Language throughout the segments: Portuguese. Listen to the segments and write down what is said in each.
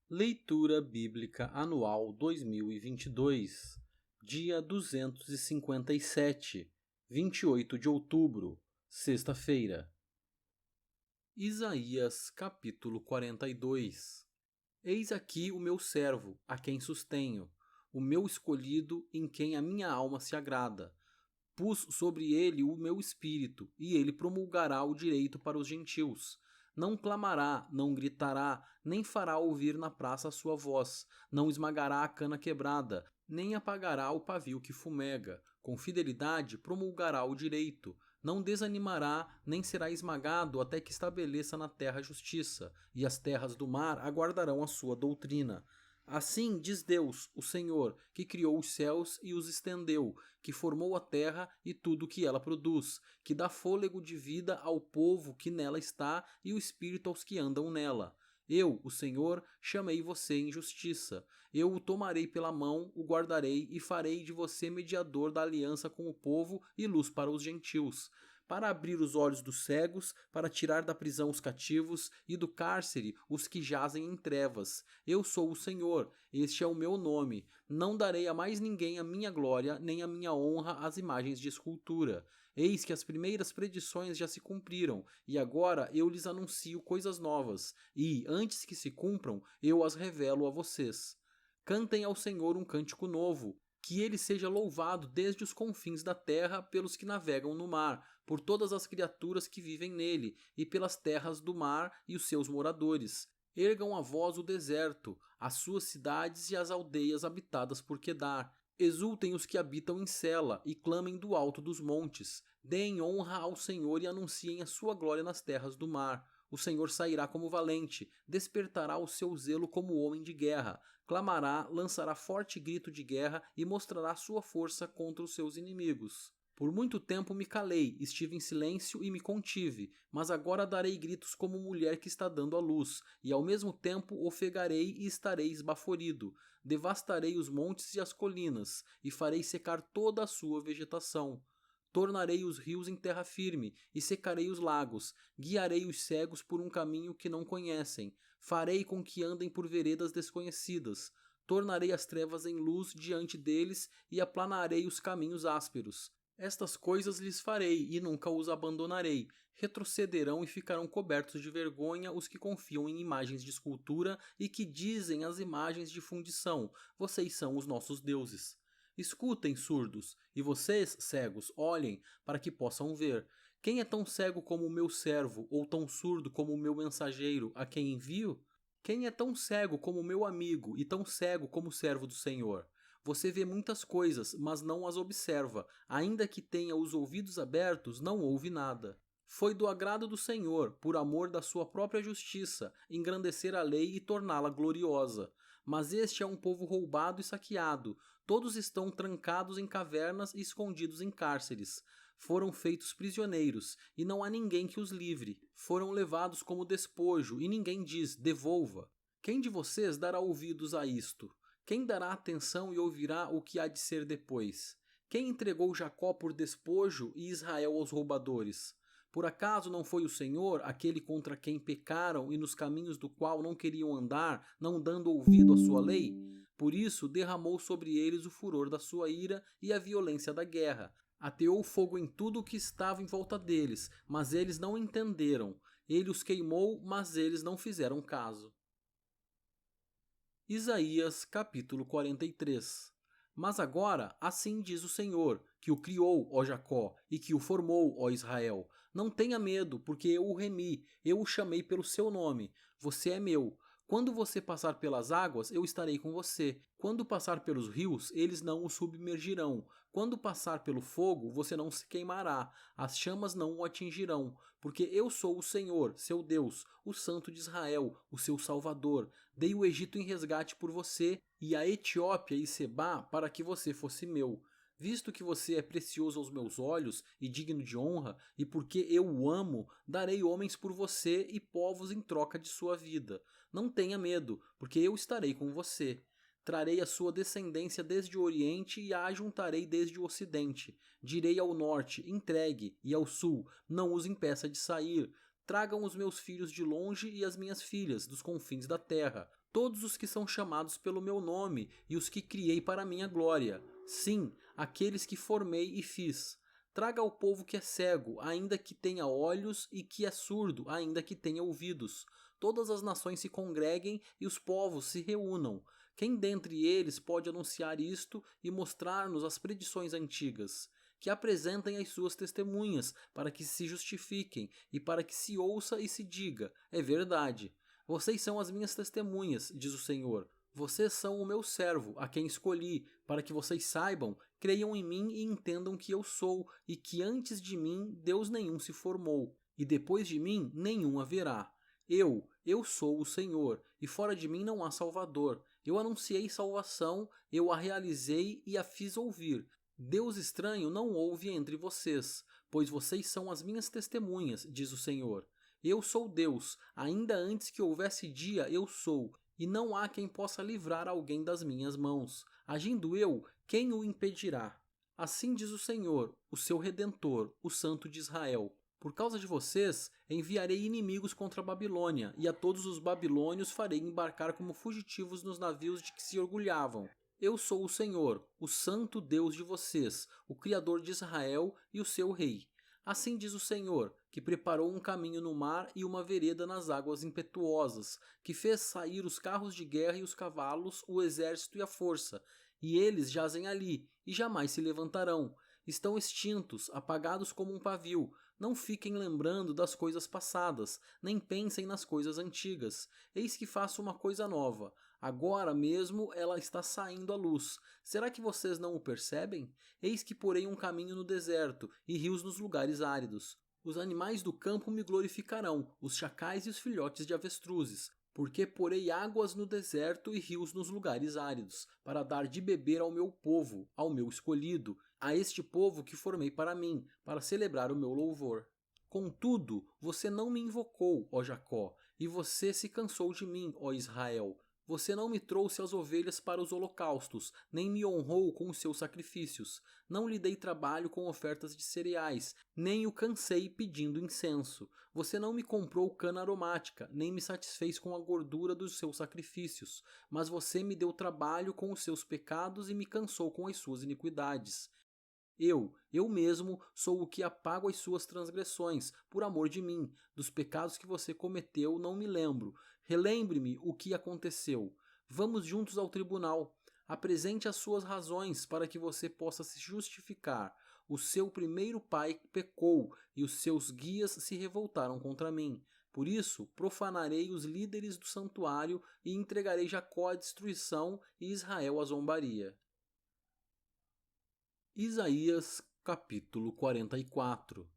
Leitura Bíblica Anual 2022, dia 257, 28 de outubro, sexta-feira. Isaías, capítulo 42. Eis aqui o meu servo, a quem sustenho, o meu escolhido, em quem a minha alma se agrada. Pus sobre ele o meu espírito, e ele promulgará o direito para os gentios. Não clamará, não gritará, nem fará ouvir na praça a sua voz, não esmagará a cana quebrada, nem apagará o pavio que fumega. Com fidelidade promulgará o direito. Não desanimará, nem será esmagado até que estabeleça na terra a justiça, e as terras do mar aguardarão a sua doutrina. Assim diz Deus, o Senhor, que criou os céus e os estendeu, que formou a terra e tudo o que ela produz, que dá fôlego de vida ao povo que nela está e o espírito aos que andam nela. Eu, o Senhor, chamei você em justiça. Eu o tomarei pela mão, o guardarei e farei de você mediador da aliança com o povo e luz para os gentios, para abrir os olhos dos cegos, para tirar da prisão os cativos e do cárcere os que jazem em trevas. Eu sou o Senhor, este é o meu nome. Não darei a mais ninguém a minha glória, nem a minha honra às imagens de escultura. Eis que as primeiras predições já se cumpriram, e agora eu lhes anuncio coisas novas, e, antes que se cumpram, eu as revelo a vocês. Cantem ao Senhor um cântico novo, que ele seja louvado desde os confins da terra pelos que navegam no mar, por todas as criaturas que vivem nele, e pelas terras do mar e os seus moradores. Ergam a voz o deserto, as suas cidades e as aldeias habitadas por Quedar. Exultem os que habitam em Sela e clamem do alto dos montes. Deem honra ao Senhor e anunciem a sua glória nas terras do mar. O Senhor sairá como valente, despertará o seu zelo como homem de guerra, clamará, lançará forte grito de guerra e mostrará sua força contra os seus inimigos. Por muito tempo me calei, estive em silêncio e me contive, mas agora darei gritos como mulher que está dando à luz, e ao mesmo tempo ofegarei e estarei esbaforido. Devastarei os montes e as colinas, e farei secar toda a sua vegetação. Tornarei os rios em terra firme, e secarei os lagos, guiarei os cegos por um caminho que não conhecem, farei com que andem por veredas desconhecidas, tornarei as trevas em luz diante deles e aplanarei os caminhos ásperos. Estas coisas lhes farei e nunca os abandonarei. Retrocederão e ficarão cobertos de vergonha os que confiam em imagens de escultura e que dizem às imagens de fundição: vocês são os nossos deuses. Escutem, surdos, e vocês, cegos, olhem para que possam ver. Quem é tão cego como o meu servo, ou tão surdo como o meu mensageiro, a quem envio? Quem é tão cego como o meu amigo, e tão cego como o servo do Senhor? Você vê muitas coisas, mas não as observa. Ainda que tenha os ouvidos abertos, não ouve nada. Foi do agrado do Senhor, por amor da sua própria justiça, engrandecer a lei e torná-la gloriosa. Mas este é um povo roubado e saqueado. Todos estão trancados em cavernas e escondidos em cárceres. Foram feitos prisioneiros, e não há ninguém que os livre. Foram levados como despojo, e ninguém diz: devolva. Quem de vocês dará ouvidos a isto? Quem dará atenção e ouvirá o que há de ser depois? Quem entregou Jacó por despojo e Israel aos roubadores? Por acaso não foi o Senhor aquele contra quem pecaram e nos caminhos do qual não queriam andar, não dando ouvido à sua lei? Por isso derramou sobre eles o furor da sua ira e a violência da guerra. Ateou fogo em tudo o que estava em volta deles, mas eles não entenderam. Ele os queimou, mas eles não fizeram caso. Isaías capítulo 43. Mas agora, assim diz o Senhor, que o criou, ó Jacó, e que o formou, ó Israel. Não tenha medo, porque eu o remi, eu o chamei pelo seu nome. Você é meu. Quando você passar pelas águas, eu estarei com você. Quando passar pelos rios, eles não o submergirão. Quando passar pelo fogo, você não se queimará. As chamas não o atingirão. Porque eu sou o Senhor, seu Deus, o Santo de Israel, o seu Salvador. Dei o Egito em resgate por você, e a Etiópia e Sebá para que você fosse meu. Visto que você é precioso aos meus olhos e digno de honra, e porque eu o amo, darei homens por você e povos em troca de sua vida. Não tenha medo, porque eu estarei com você. Trarei a sua descendência desde o Oriente e a ajuntarei desde o Ocidente. Direi ao Norte, entregue, e ao Sul, não os impeça de sair. Tragam os meus filhos de longe e as minhas filhas, dos confins da terra, todos os que são chamados pelo meu nome e os que criei para a minha glória. Sim, aqueles que formei e fiz. Traga ao povo que é cego, ainda que tenha olhos, e que é surdo, ainda que tenha ouvidos. Todas as nações se congreguem e os povos se reúnam. Quem dentre eles pode anunciar isto e mostrar-nos as predições antigas? Que apresentem as suas testemunhas, para que se justifiquem, e para que se ouça e se diga: é verdade. Vocês são as minhas testemunhas, diz o Senhor. Vocês são o meu servo, a quem escolhi, para que vocês saibam, creiam em mim e entendam que eu sou, e que antes de mim Deus nenhum se formou, e depois de mim nenhum haverá. Eu sou o Senhor, e fora de mim não há Salvador. Eu anunciei salvação, eu a realizei e a fiz ouvir. Deus estranho não houve entre vocês, pois vocês são as minhas testemunhas, diz o Senhor. Eu sou Deus, ainda antes que houvesse dia eu sou, e não há quem possa livrar alguém das minhas mãos. Agindo eu, quem o impedirá? Assim diz o Senhor, o seu Redentor, o Santo de Israel. Por causa de vocês, enviarei inimigos contra a Babilônia, e a todos os babilônios farei embarcar como fugitivos nos navios de que se orgulhavam. Eu sou o Senhor, o Santo Deus de vocês, o Criador de Israel e o seu Rei. Assim diz o Senhor, que preparou um caminho no mar e uma vereda nas águas impetuosas, que fez sair os carros de guerra e os cavalos, o exército e a força, e eles jazem ali, e jamais se levantarão. Estão extintos, apagados como um pavio. Não fiquem lembrando das coisas passadas, nem pensem nas coisas antigas. Eis que faço uma coisa nova. Agora mesmo ela está saindo à luz. Será que vocês não o percebem? Eis que porei um caminho no deserto e rios nos lugares áridos. Os animais do campo me glorificarão, os chacais e os filhotes de avestruzes, porque porei águas no deserto e rios nos lugares áridos, para dar de beber ao meu povo, ao meu escolhido, a este povo que formei para mim, para celebrar o meu louvor. Contudo, você não me invocou, ó Jacó, e você se cansou de mim, ó Israel. Você não me trouxe as ovelhas para os holocaustos, nem me honrou com os seus sacrifícios. Não lhe dei trabalho com ofertas de cereais, nem o cansei pedindo incenso. Você não me comprou cana aromática, nem me satisfez com a gordura dos seus sacrifícios. Mas você me deu trabalho com os seus pecados e me cansou com as suas iniquidades. Eu mesmo, sou o que apago as suas transgressões, por amor de mim. Dos pecados que você cometeu, não me lembro. Relembre-me o que aconteceu. Vamos juntos ao tribunal. Apresente as suas razões para que você possa se justificar. O seu primeiro pai pecou e os seus guias se revoltaram contra mim. Por isso, profanarei os líderes do santuário e entregarei Jacó à destruição e Israel à zombaria. Isaías capítulo 44.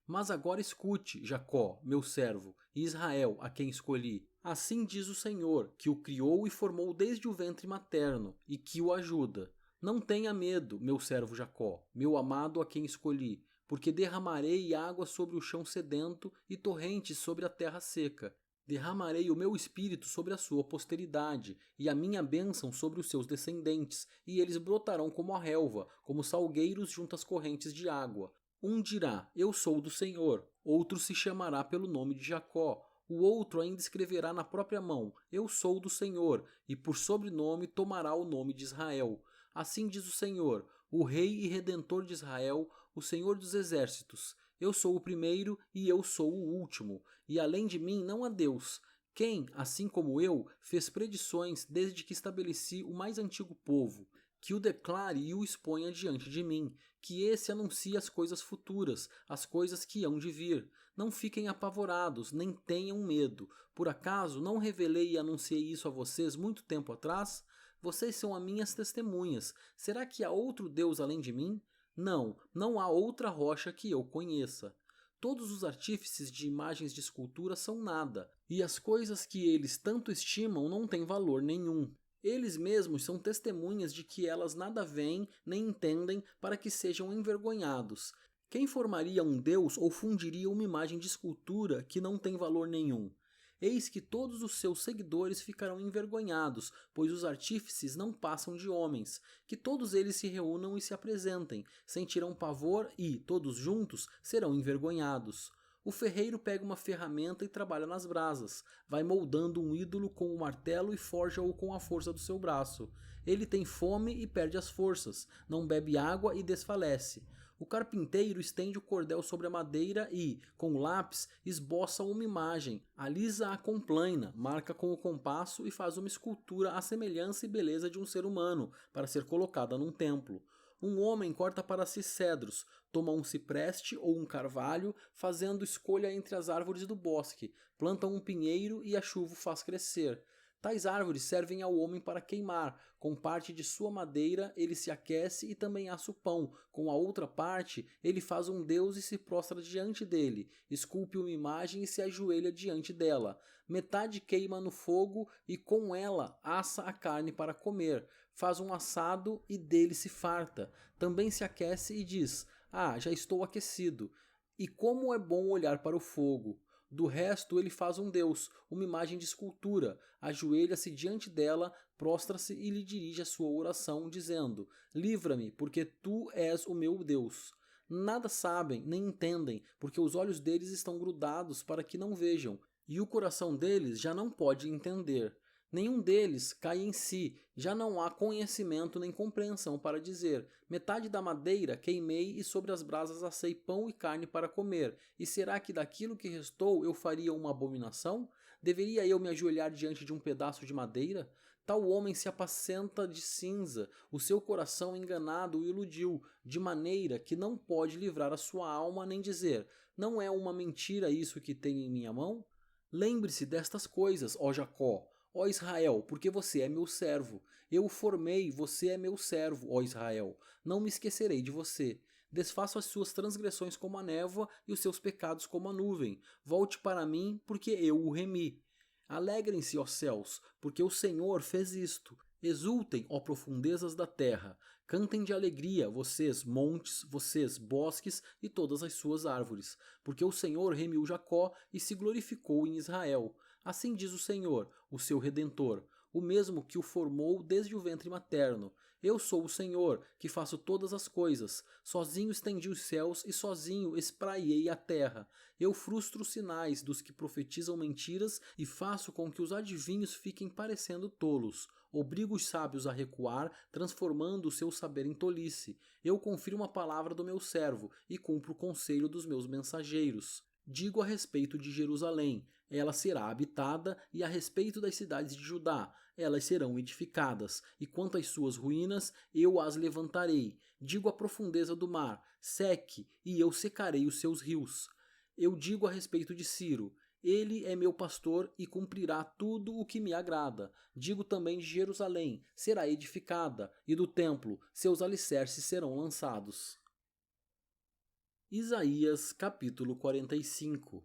Mas agora escute, Jacó, meu servo, e Israel, a quem escolhi. Assim diz o Senhor, que o criou e formou desde o ventre materno, e que o ajuda. Não tenha medo, meu servo Jacó, meu amado a quem escolhi, porque derramarei água sobre o chão sedento e torrentes sobre a terra seca. Derramarei o meu espírito sobre a sua posteridade, e a minha bênção sobre os seus descendentes, e eles brotarão como a relva, como salgueiros junto às correntes de água. Um dirá, eu sou do Senhor, outro se chamará pelo nome de Jacó, o outro ainda escreverá na própria mão, eu sou do Senhor, e por sobrenome tomará o nome de Israel. Assim diz o Senhor, o Rei e Redentor de Israel, o Senhor dos Exércitos. Eu sou o primeiro e eu sou o último, e além de mim não há Deus. Quem, assim como eu, fez predições desde que estabeleci o mais antigo povo, que o declare e o exponha diante de mim, que esse anuncie as coisas futuras, as coisas que hão de vir. Não fiquem apavorados, nem tenham medo. Por acaso não revelei e anunciei isso a vocês muito tempo atrás? Vocês são as minhas testemunhas. Será que há outro Deus além de mim? Não há outra rocha que eu conheça. Todos os artífices de imagens de escultura são nada, e as coisas que eles tanto estimam não têm valor nenhum. Eles mesmos são testemunhas de que elas nada veem nem entendem para que sejam envergonhados. Quem formaria um Deus ou fundiria uma imagem de escultura que não tem valor nenhum? Eis que todos os seus seguidores ficarão envergonhados, pois os artífices não passam de homens. Que todos eles se reúnam e se apresentem, sentirão pavor e, todos juntos, serão envergonhados. O ferreiro pega uma ferramenta e trabalha nas brasas. Vai moldando um ídolo com o martelo e forja-o com a força do seu braço. Ele tem fome e perde as forças, não bebe água e desfalece. O carpinteiro estende o cordel sobre a madeira e, com o lápis, esboça uma imagem, alisa-a com plaina, marca com o compasso e faz uma escultura à semelhança e beleza de um ser humano, para ser colocada num templo. Um homem corta para si cedros, toma um cipreste ou um carvalho, fazendo escolha entre as árvores do bosque, planta um pinheiro e a chuva o faz crescer. Tais árvores servem ao homem para queimar, com parte de sua madeira ele se aquece e também assa o pão, com a outra parte ele faz um deus e se prostra diante dele, esculpe uma imagem e se ajoelha diante dela. Metade queima no fogo e com ela assa a carne para comer, faz um assado e dele se farta, também se aquece e diz: "Ah, já estou aquecido." E como é bom olhar para o fogo! Do resto ele faz um deus, uma imagem de escultura, ajoelha-se diante dela, prostra-se e lhe dirige a sua oração, dizendo: "Livra-me, porque tu és o meu Deus." Nada sabem, nem entendem, porque os olhos deles estão grudados para que não vejam, e o coração deles já não pode entender. Nenhum deles cai em si, já não há conhecimento nem compreensão para dizer: metade da madeira queimei e sobre as brasas assei pão e carne para comer, e será que daquilo que restou eu faria uma abominação? Deveria eu me ajoelhar diante de um pedaço de madeira? Tal homem se apacenta de cinza, o seu coração enganado o iludiu, de maneira que não pode livrar a sua alma nem dizer: não é uma mentira isso que tenho em minha mão? Lembre-se destas coisas, ó Jacó, ó Israel, porque você é meu servo. Eu o formei, você é meu servo, ó Israel. Não me esquecerei de você. Desfaço as suas transgressões como a névoa e os seus pecados como a nuvem. Volte para mim, porque eu o remi. Alegrem-se, ó céus, porque o Senhor fez isto. Exultem, ó profundezas da terra. Cantem de alegria, vocês montes, vocês bosques e todas as suas árvores, porque o Senhor remiu Jacó e se glorificou em Israel. Assim diz o Senhor, o seu Redentor, o mesmo que o formou desde o ventre materno. Eu sou o Senhor, que faço todas as coisas. Sozinho estendi os céus e sozinho espraiei a terra. Eu frustro os sinais dos que profetizam mentiras e faço com que os adivinhos fiquem parecendo tolos. Obrigo os sábios a recuar, transformando o seu saber em tolice. Eu confirmo a palavra do meu servo e cumpro o conselho dos meus mensageiros. Digo a respeito de Jerusalém: ela será habitada, e a respeito das cidades de Judá: elas serão edificadas, e quanto às suas ruínas, eu as levantarei. Digo à profundeza do mar: seque, e eu secarei os seus rios. Eu digo a respeito de Ciro: ele é meu pastor e cumprirá tudo o que me agrada. Digo também de Jerusalém: será edificada, e do templo: seus alicerces serão lançados. Isaías capítulo 45.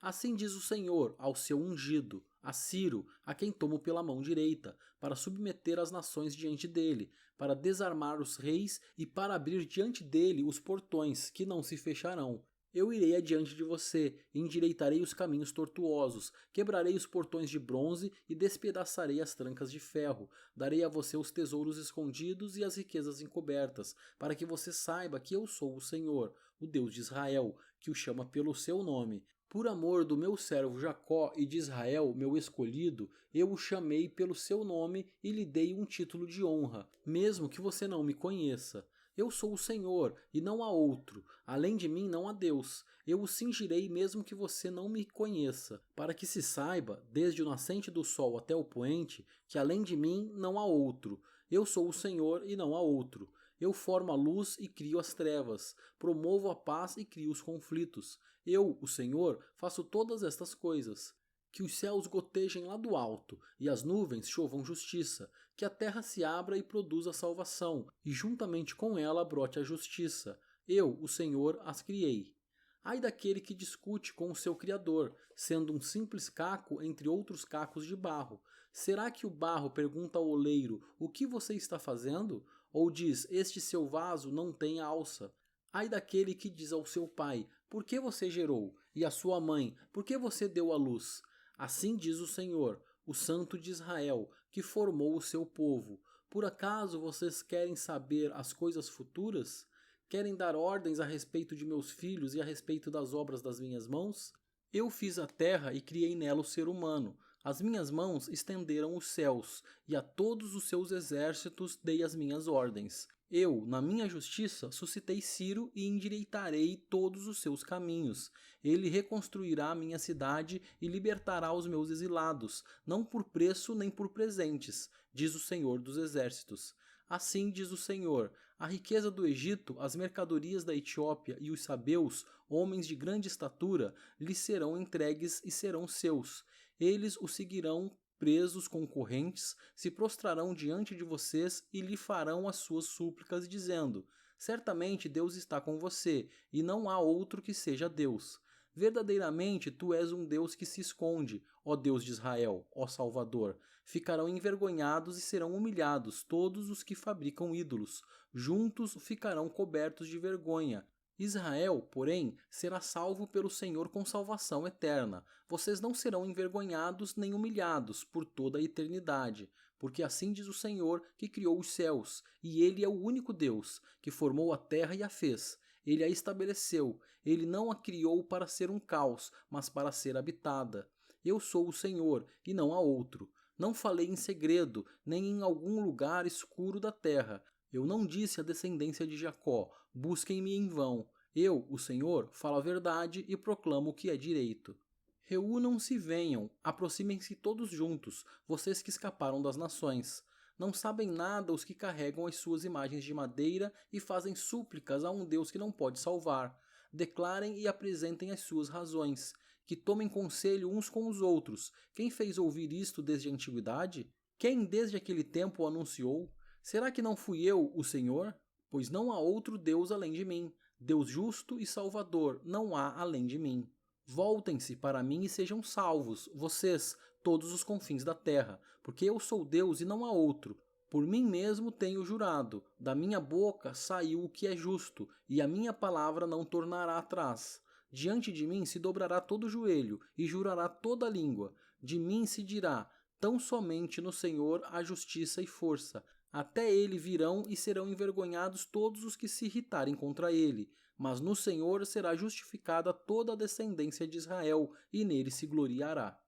Assim diz o Senhor ao seu ungido, a Ciro, a quem tomo pela mão direita, para submeter as nações diante dele, para desarmar os reis e para abrir diante dele os portões, que não se fecharão. Eu irei adiante de você, endireitarei os caminhos tortuosos, quebrarei os portões de bronze e despedaçarei as trancas de ferro. Darei a você os tesouros escondidos e as riquezas encobertas, para que você saiba que eu sou o Senhor, o Deus de Israel, que o chama pelo seu nome. Por amor do meu servo Jacó e de Israel, meu escolhido, eu o chamei pelo seu nome e lhe dei um título de honra, mesmo que você não me conheça. Eu sou o Senhor, e não há outro. Além de mim não há Deus. Eu o cingirei mesmo que você não me conheça, para que se saiba, desde o nascente do sol até o poente, que além de mim não há outro. Eu sou o Senhor e não há outro. Eu formo a luz e crio as trevas, promovo a paz e crio os conflitos. Eu, o Senhor, faço todas estas coisas. Que os céus gotejem lá do alto, e as nuvens chovam justiça, que a terra se abra e produza salvação, e juntamente com ela brote a justiça. Eu, o Senhor, as criei. Ai daquele que discute com o seu Criador, sendo um simples caco entre outros cacos de barro. Será que o barro pergunta ao oleiro: o que você está fazendo? Ou diz: este seu vaso não tem alça? Ai daquele que diz ao seu pai: por que você gerou? E à sua mãe: por que você deu à luz? Assim diz o Senhor, o Santo de Israel, que formou o seu povo. Por acaso vocês querem saber as coisas futuras? Querem dar ordens a respeito de meus filhos e a respeito das obras das minhas mãos? Eu fiz a terra e criei nela o ser humano. As minhas mãos estenderam os céus, e a todos os seus exércitos dei as minhas ordens. Eu, na minha justiça, suscitei Ciro e endireitarei todos os seus caminhos. Ele reconstruirá a minha cidade e libertará os meus exilados, não por preço nem por presentes, diz o Senhor dos Exércitos. Assim diz o Senhor: a riqueza do Egito, as mercadorias da Etiópia e os sabeus, homens de grande estatura, lhes serão entregues e serão seus. Eles o seguirão presos com correntes, se prostrarão diante de vocês e lhe farão as suas súplicas, dizendo: certamente Deus está com você, e não há outro que seja Deus. Verdadeiramente tu és um Deus que se esconde, ó Deus de Israel, ó Salvador. Ficarão envergonhados e serão humilhados todos os que fabricam ídolos. Juntos ficarão cobertos de vergonha. Israel, porém, será salvo pelo Senhor com salvação eterna. Vocês não serão envergonhados nem humilhados por toda a eternidade, porque assim diz o Senhor que criou os céus, e Ele é o único Deus, que formou a terra e a fez. Ele a estabeleceu, Ele não a criou para ser um caos, mas para ser habitada. Eu sou o Senhor, e não há outro. Não falei em segredo, nem em algum lugar escuro da terra. Eu não disse à descendência de Jacó: busquem-me em vão. Eu, o Senhor, falo a verdade e proclamo o que é direito. Reúnam-se e venham, aproximem-se todos juntos, vocês que escaparam das nações. Não sabem nada os que carregam as suas imagens de madeira e fazem súplicas a um Deus que não pode salvar. Declarem e apresentem as suas razões. Que tomem conselho uns com os outros. Quem fez ouvir isto desde a antiguidade? Quem desde aquele tempo o anunciou? Será que não fui eu, o Senhor? Pois não há outro Deus além de mim. Deus justo e salvador, não há além de mim. Voltem-se para mim e sejam salvos, vocês, todos os confins da terra, porque eu sou Deus e não há outro. Por mim mesmo tenho jurado, da minha boca saiu o que é justo, e a minha palavra não tornará atrás. Diante de mim se dobrará todo o joelho, e jurará toda a língua. De mim se dirá: tão somente no Senhor há justiça e força. Até ele virão e serão envergonhados todos os que se irritarem contra ele. Mas no Senhor será justificada toda a descendência de Israel, e nele se gloriará.